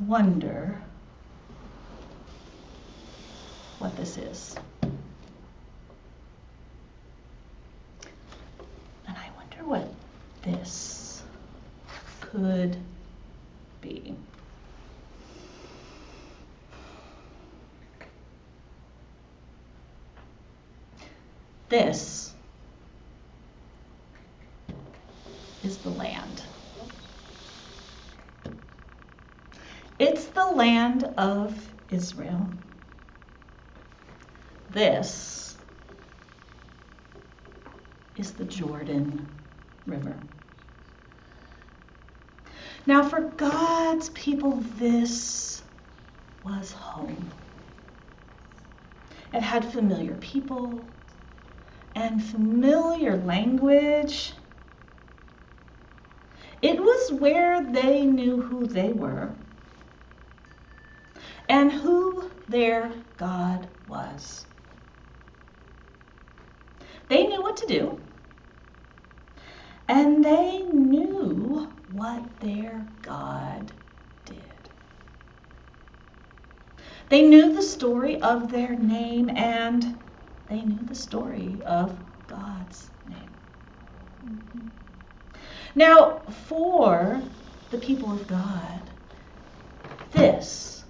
wonder what this is. And I wonder what this could be. This is the land. It's the land of Israel. This is the Jordan River. Now, for God's people, this was home. It had familiar people and familiar language. It was where they knew who they were and who their God was. They knew what to do, and they knew what their God did. They knew the story of their name, and they knew the story of God's name. Now, for the people of God, this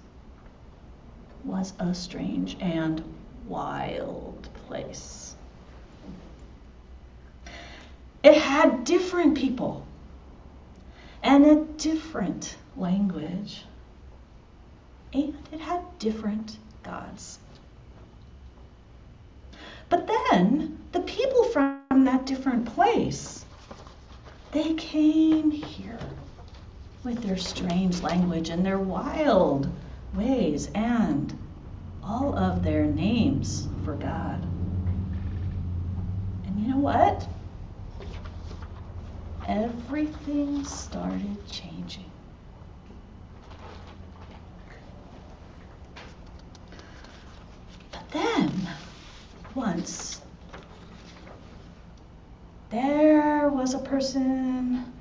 was a strange and wild place. It had different people and a different language, and it had different gods. But then the people from that different place, they came here with their strange language and their wild ways and all of their names for God. And you know what? Everything started changing. But then, once, there was a person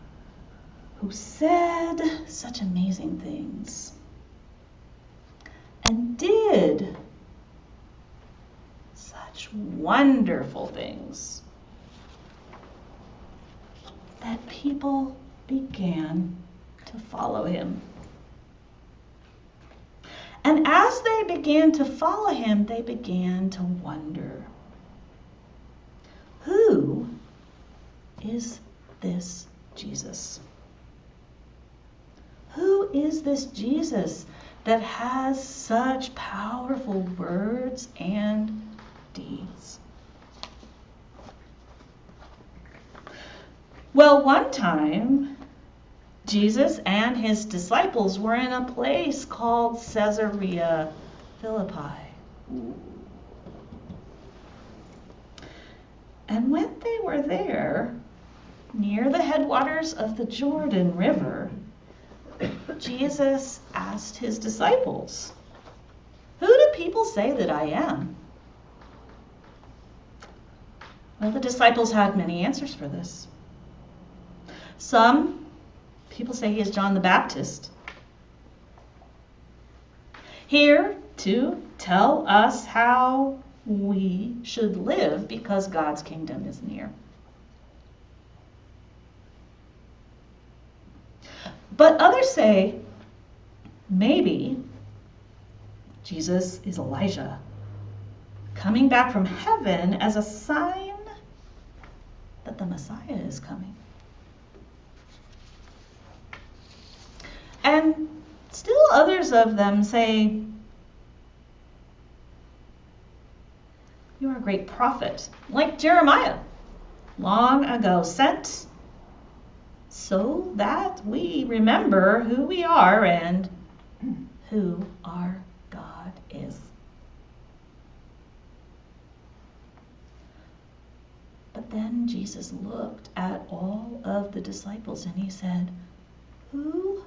who said such amazing things and did such wonderful things that people began to follow him. And as they began to follow him, they began to wonder, who is this Jesus? Who is this Jesus that has such powerful words and deeds? Well, one time, Jesus and his disciples were in a place called Caesarea Philippi. And when they were there, near the headwaters of the Jordan River, Jesus asked his disciples, "Who do people say that I am?" Well, the disciples had many answers for this. Some people say he is John the Baptist, here to tell us how we should live because God's kingdom is near. But others say maybe Jesus is Elijah, coming back from heaven as a sign that the Messiah is coming. And still others of them say, "You're a great prophet, like Jeremiah, long ago sent, so that we remember who we are and who our God is." But then Jesus looked at all of the disciples and he said, "Who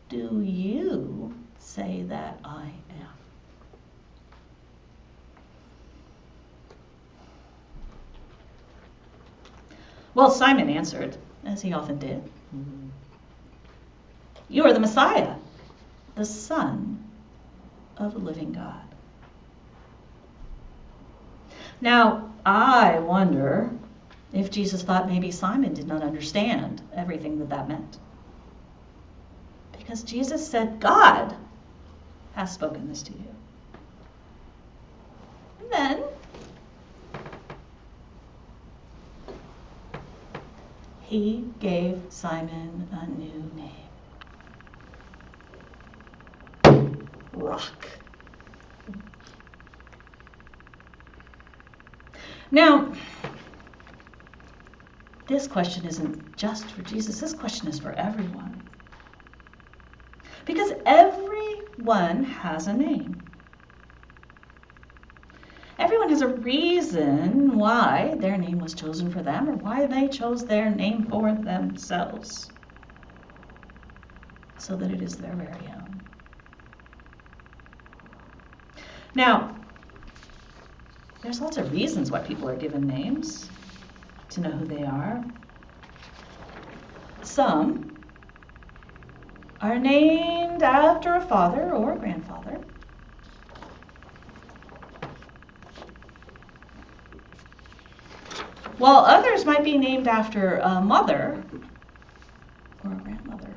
do you say that I am?" Well, Simon answered, as he often did, "You are the Messiah, the Son of the living God. Now, I wonder if Jesus thought maybe Simon did not understand everything that meant. Because Jesus said, God has spoken this to you. And then he gave Simon a new name. Rock. Now, this question isn't just for Jesus. This question is for everyone. Because everyone has a name. Everyone has a reason why their name was chosen for them or why they chose their name for themselves. So that it is their very own. Now, there's lots of reasons why people are given names, to know who they are. Some are named after a father or a grandfather. While others might be named after a mother or a grandmother.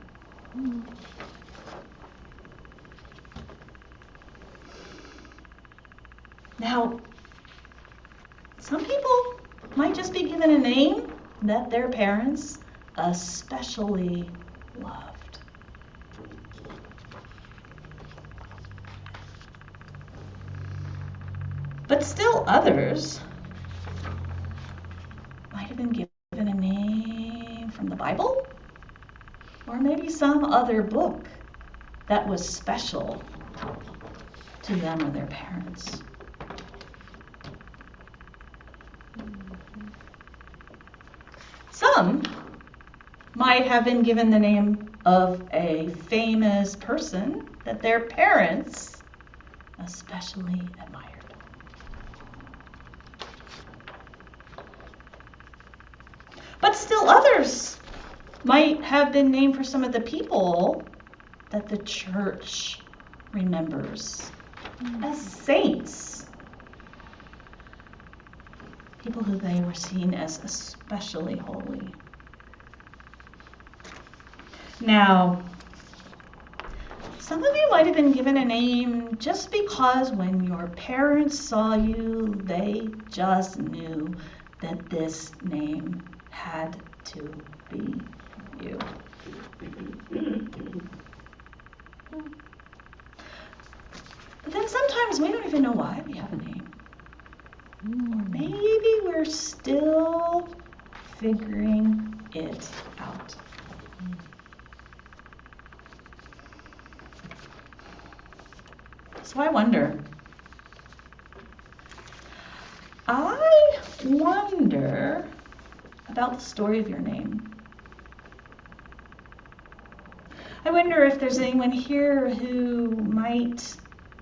Now, some people might just be given a name that their parents especially loved. But still others might have been given a name from the Bible, or maybe some other book that was special to them or their parents. Some might have been given the name of a famous person that their parents especially admired. But still others might have been named for some of the people that the church remembers as saints. People who they were seen as especially holy. Now, some of you might have been given a name just because when your parents saw you, they just knew that this name had to be you. But then sometimes we don't even know why we have a name. Or maybe we're still figuring it out. So I wonder about the story of your name. I wonder if there's anyone here who might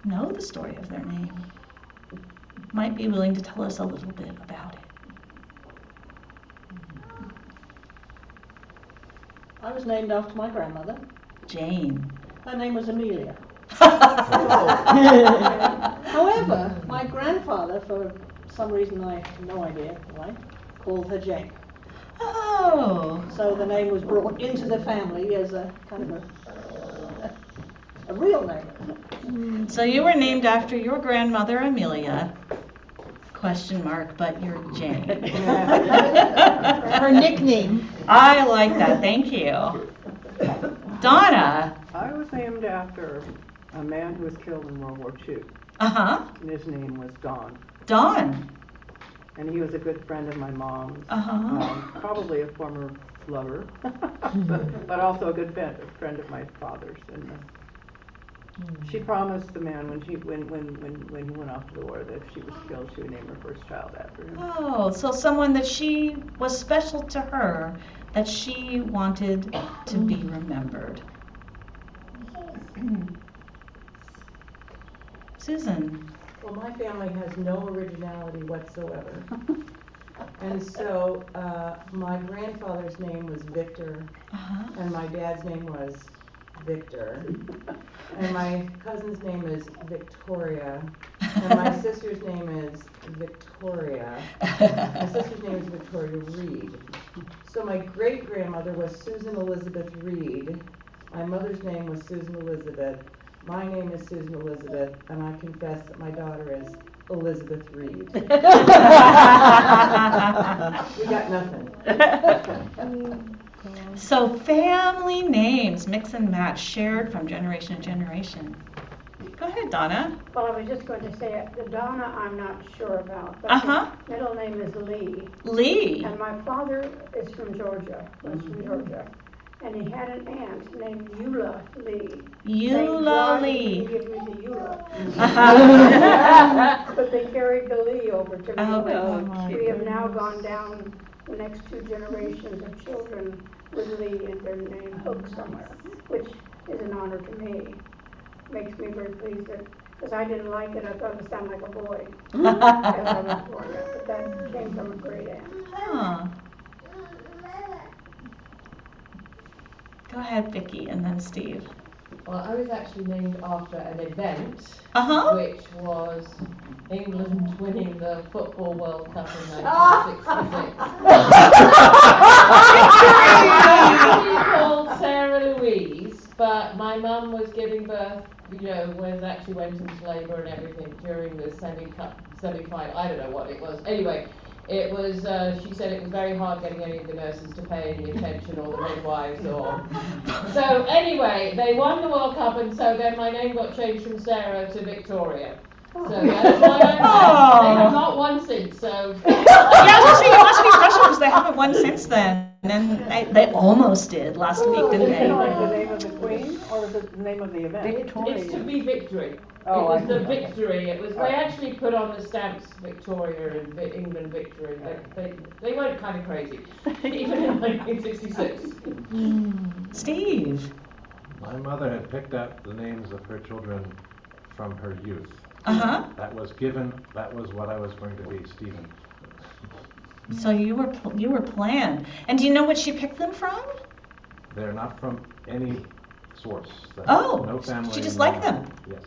know the story of their name, might be willing to tell us a little bit about it. I was named after my grandmother. Jane. Her name was Amelia. However, my grandfather, for some reason I have no idea why, called her Jane. Oh. So the name was brought into the family as a kind of a real name. So you were named after your grandmother Amelia, ? But you're Jane. Her nickname. I like that, thank you. Donna. I was named after a man who was killed in World War II. Uh-huh. And his name was Don. Don. And he was a good friend of my mom's. Uh-huh. Probably a former lover, but also a good friend of my father's. And she promised the man when he went off to the war that if she was killed, she would name her first child after him. Oh, so someone that she was special to her, that she wanted to be remembered. Susan. Well, my family has no originality whatsoever. And so my grandfather's name was Victor, Uh-huh. and my dad's name was Victor. And my cousin's name is Victoria. And my sister's name is Victoria. My sister's name is Victoria Reed. So my great-grandmother was Susan Elizabeth Reed. My mother's name was Susan Elizabeth. My name is Susan Elizabeth, and I confess that my daughter is Elizabeth Reed. We got nothing. So family names, mix and match, shared from generation to generation. Go ahead, Donna. Well, I was just going to say, the Donna I'm not sure about, but Uh-huh. the middle name is Lee. Lee. And my father is from Georgia, was from Georgia. And he had an aunt named Eula Lee. Eula They Lee. didn't give me the Eula. Uh-huh. But they carried the Lee over to me. Oh, We have now gone down the next 2 generations of children with Lee in their name book somewhere, which is an honor to me. Makes me very pleased because I didn't like it. I thought it sounded like a boy as I was born up, but that came from a great aunt. Huh. Go ahead, Vicki, and then Steve. Well, I was actually named after an event, Uh-huh. which was England winning the Football World Cup in 1966. Called Sarah Louise, but my mum was giving birth, went into labour and everything during the semi-final, I don't know what it was. Anyway, it was, she said it was very hard getting any of the nurses to pay any attention, or the midwives, So anyway, they won the World Cup, and so then my name got changed from Sarah to Victoria. So that's why I'm They have not won since, so. Yeah, I was gonna say, it must be special because they haven't won since then. And they almost did last week, didn't Is it they? like the name of the Queen, or the name of the event? It's to be victory. Oh, It was the I see. victory. It was. They actually put on the stamps Victoria and England victory. They went kind of crazy, even in 1966. Steve. My mother had picked out the names of her children from her youth. Uh-huh. That was what I was going to be, Stephen. So you were planned. And do you know what she picked them from? They're not from any source. Oh, No family. she just liked them. Yes.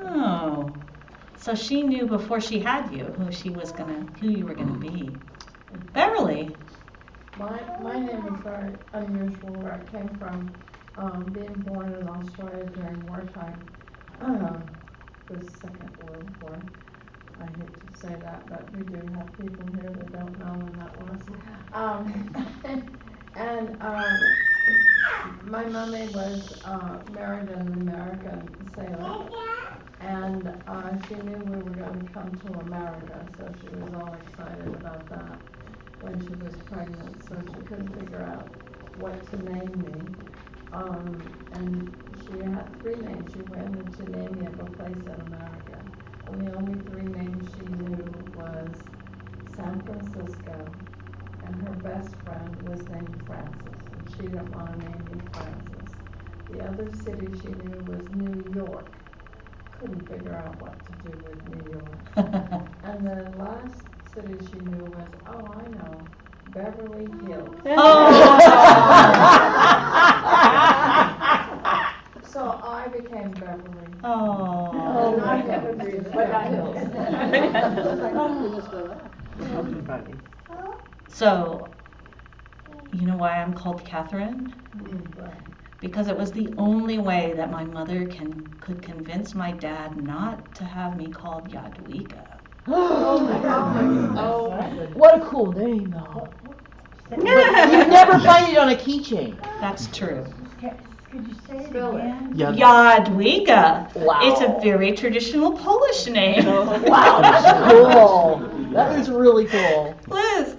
Oh. So she knew before she had you who you were gonna be. Beverly. My name is very unusual, where it came from being born in Australia during wartime, the Second World War. I hate to say that, but we do have people here that don't know when that was. My mummy was married an American sailor, and she knew we were going to come to America, so she was all excited about that when she was pregnant, so she couldn't figure out what to name me. And she had 3 names. She wanted to name me of a place in America. And the only 3 names she knew was San Francisco, and her best friend was named Francis, and she didn't want to name me Francis. The other city she knew was New York. Couldn't figure out what to do with New York. And the last city she knew was, I know, Beverly Hills. So I became Beverly. Oh. And I never agreed with that. Funny. So, you know why I'm called Katherine? Because it was the only way that my mother could convince my dad not to have me called Jadwiga. Oh my goodness. Oh, what a cool name, though. You never find it on a keychain. That's true. Could you say it Spell it. again? Jadwiga. Wow. It's a very traditional Polish name. Wow, that's cool. That is really cool. Liz.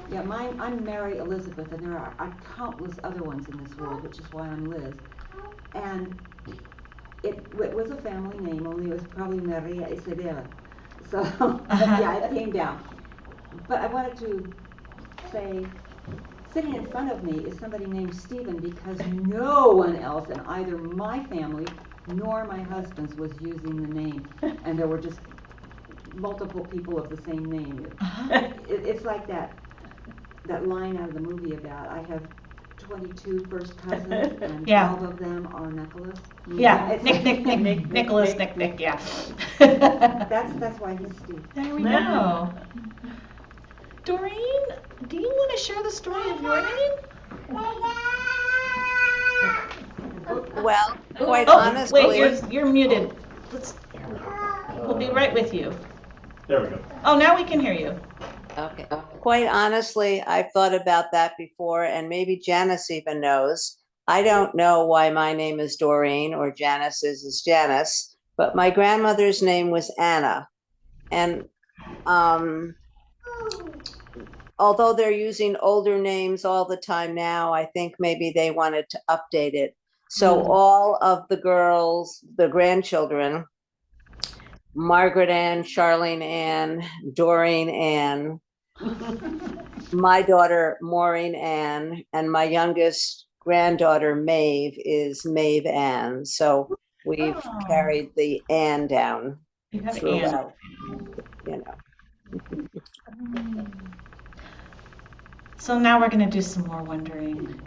Yeah, I'm Mary Elizabeth, and there are countless other ones in this world, which is why I'm Liz. And it was a family name, only it was probably Maria Isabella. So, yeah, it came down. But I wanted to say, sitting in front of me is somebody named Stephen, because no one else in either my family nor my husband's was using the name. And there were just multiple people of the same name. It's like that line out of the movie about, I have 22 first cousins, and Yeah. 12 of them are Nicholas. Yeah, It's- Nick, Nicholas, Nick, yeah. That's why he's Steve. There we go. Doreen, do you want to share the story of your name? Well, quite Oh, honestly. wait, you're muted. We'll be right with you. There we go. Oh, now we can hear you. Okay. Quite honestly, I've thought about that before, and maybe Janice even knows. I don't know why my name is Doreen or Janice's is Janice, but my grandmother's name was Anna. And although they're using older names all the time now, I think maybe they wanted to update it. So all of the girls, the grandchildren, Margaret Ann, Charlene Ann, Doreen Ann, my daughter Maureen Ann, and my youngest granddaughter Maeve is Maeve Ann. So we've carried the Ann down You have throughout, you know. So now we're going to do some more wondering.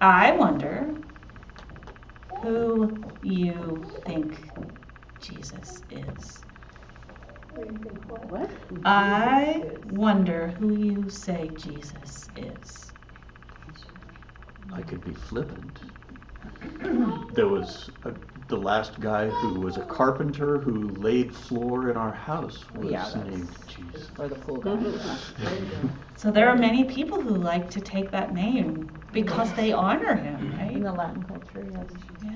I wonder who you think Jesus is. What? I wonder who you say Jesus is. I could be flippant. There was the last guy who was a carpenter who laid floor in our house was named Jesus. For the pool guy. So there are many people who like to take that name because they honor him, In right? the Latin culture, yes. Yeah.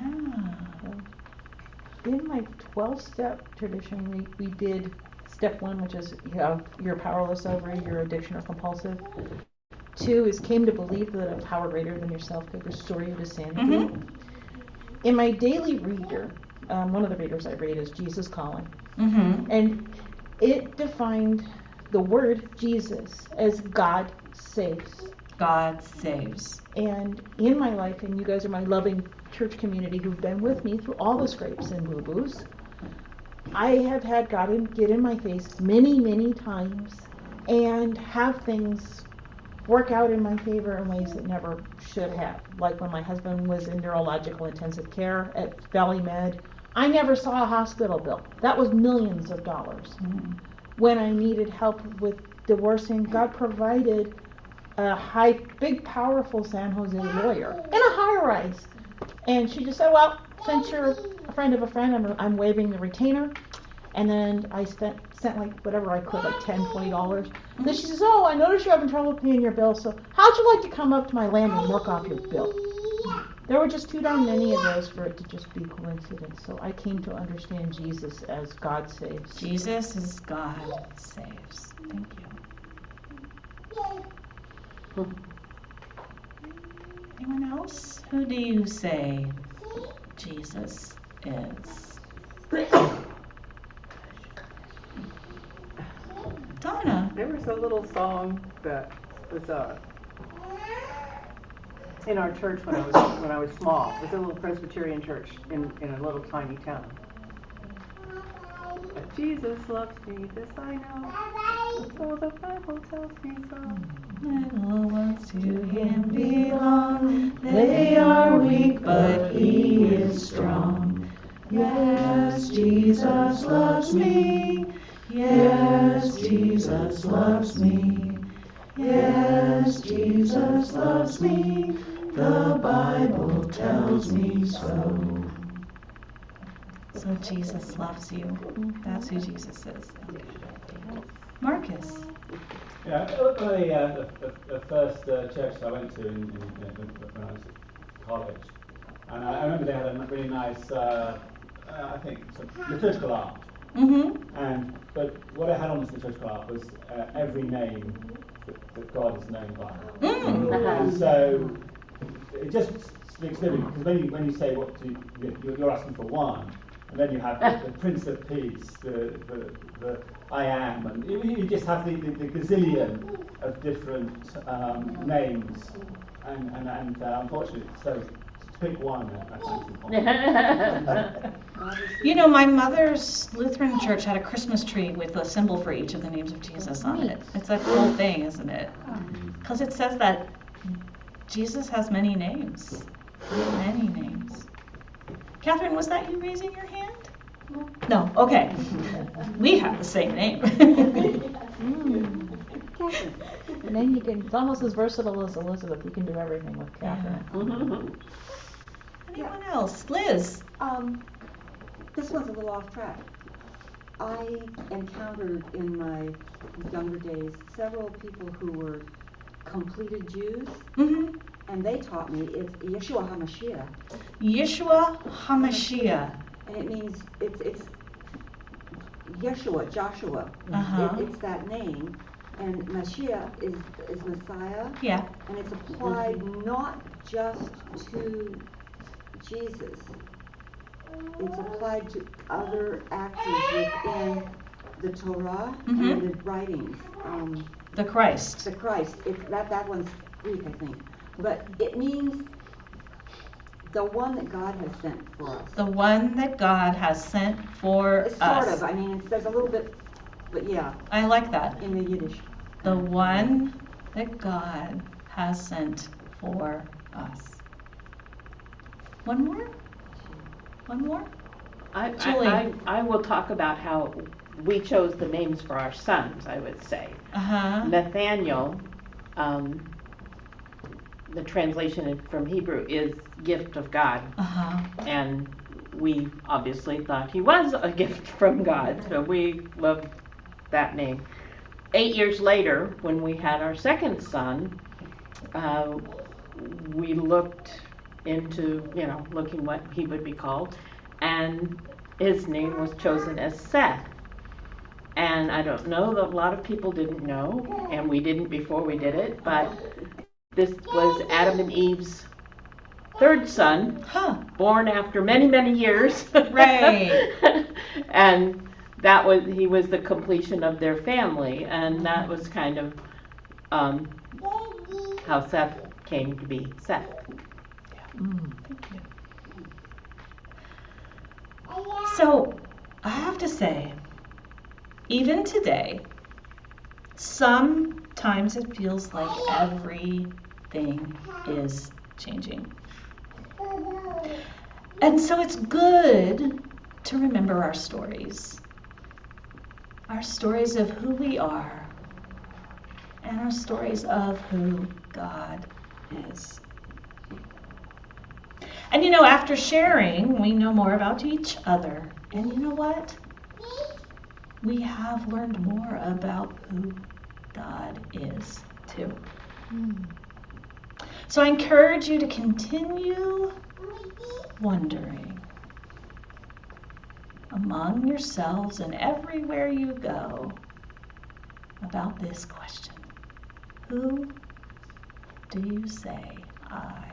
In my 12-step tradition, we did step 1, which is you're powerless over your addiction or compulsive. 2 is came to believe that a power greater than yourself could restore you to sanity. Mm-hmm. In my daily reader, one of the readers I read is Jesus Calling. Mm-hmm. And it defined the word Jesus as God saves. God saves. And in my life, and you guys are my loving church community who've been with me through all the scrapes and boo-boos, I have had God get in my face many, many times and have things work out in my favor in ways that never should have. Like when my husband was in neurological intensive care at Valley Med, I never saw a hospital bill. That was millions of dollars. Mm-hmm. When I needed help with divorcing, God provided a big, powerful San Jose lawyer in a high-rise. And she just said, well, since you're a friend of a friend, I'm waiving the retainer. And then I sent like whatever I could, like $10, $20. And then she says, oh, I noticed you're having trouble paying your bill, so how'd you like to come up to my land and work off your bill? There were just too darn many of those for it to just be coincidence. So I came to understand Jesus as God saves. Jesus is God saves. Thank you. Anyone else? Who do you say Jesus is? Donna. There was a little song that was in our church when I was small. It was a little Presbyterian church in a little tiny town. Jesus loves me, this I know, so the Bible tells me so. Little ones to him belong. They are weak, but he is strong. Yes, Jesus loves me. Yes, Jesus loves me. Yes, Jesus loves me. The Bible tells me so. So Jesus loves you. That's who Jesus is. Marcus. Yeah, the first church I went to when I was at college, and I remember they had a really nice, I think, sort of liturgical art. Mm-hmm. But what it had on this liturgical art was every name that God is known by. And so it just speaks to me, because when you say you're asking for one, and then you have the Prince of Peace, the I Am, and you just have the gazillion of different names, and unfortunately, so to pick one, I find impossible. You know, my mother's Lutheran church had a Christmas tree with a symbol for each of the names of Jesus on it. It's a cool thing, isn't it? Because it says that Jesus has many names. Many names. Catherine, was that you raising your hand? No, okay. We have the same name. And then you can, it's almost as versatile as Elizabeth. You can do everything with Catherine. Anyone else? Liz? This one's a little off track. I encountered in my younger days several people who were completed Jews, and they taught me it's Yeshua HaMashiach. Yeshua HaMashiach. And it means it's Yeshua, Joshua. It's that name. And Mashiach is Messiah. Yeah. And it's applied not just to Jesus. It's applied to other actors within the Torah and the writings. The Christ. The Christ. That one's Greek, I think. But it means the one that God has sent for us. The one that God has sent for It's us. sort of. I mean, there's a little bit, but yeah. I like that. In the Yiddish. The one that God has sent for us. One more? One more? Julie. I will talk about how we chose the names for our sons, I would say. Nathaniel, the translation from Hebrew is gift of God. And we obviously thought he was a gift from God, so we loved that name. 8 years later, when we had our second son, we looked into, looking what he would be called, and his name was chosen as Seth. And I don't know that a lot of people didn't know, and we didn't before we did it, but this was Adam and Eve's third son, born after many, many years. Right. And he was the completion of their family, and that was kind of how Seth came to be Seth. Thank you. So, I have to say, even today, sometimes it feels like everything is changing. And so it's good to remember our stories of who we are, and our stories of who God is. And after sharing, we know more about each other. And you know what? We have learned more about who God is, too. So I encourage you to continue wondering among yourselves and everywhere you go about this question. Who do you say I